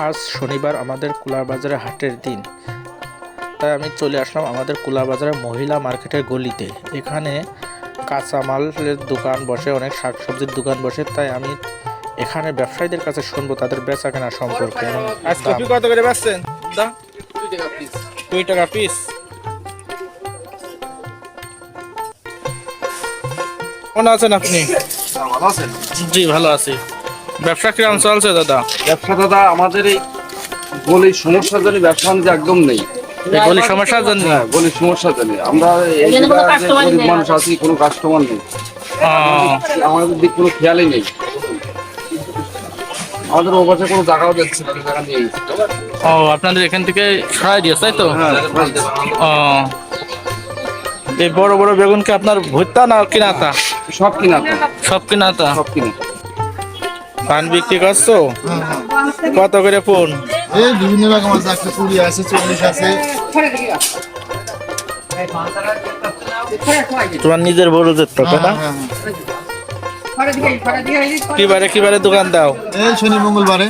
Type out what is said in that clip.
আজ শনিবার আমাদের কুলাবাজারে হাটের দিন, তাই আমি চলে আসলাম আমাদের কুলাবাজারের মহিলা মার্কেটের গলিতে। এখানে কাঁচামালের দোকান বসে, অনেক শাকসবজির দোকান বসে, তাই আমি এখানে ব্যবসায়ীদের কাছে শুনবো তাদের বেচা কেনা সম্পর্কে এবং আজ দাম। কপি কত করে বেচছেন? দা 2 টাকা পিস। কোন আছেন আপনি? ভালো আছেন? জি ভালো আছি। ব্যবসা কিরকম চলছে দাদা? ব্যবসা দাদা আমাদের এই গলির সমস্যার জন্য ব্যবসা বাণিজ্য একদম নেই। এই গলি সমস্যার জন্য? হ্যাঁ, গলির সমস্যার জন্য আমরা এই জায়গায় যে গরিব মানুষ আছি, কোনো কাস্টমার নেই, আমাদের দিক কোনো খেয়ালই নেই। আমাদের ওপাশে কোনো জায়গাও দেখছি না, জায়গা নেই। ও, আপনাদের এখান থেকে সরাই দিয়েছে তাই তো? হ্যাঁ, ও, এই বড় বড় বেগুন কি আপনার ভুট্টা না কিনাতা? সব কিনাতে, সব কিনাতা। সব কিনে। পান বিক্রি করছো? কত করে ফোন? এই বিভিন্ন রকম আছে, একটা 20 আছে, 40 আছে। তোমার নিজের বড়দের তো না? হ্যাঁ, হ্যাঁ। কিবারে কিবারে দোকান দাও? এই শনি মঙ্গলবারে।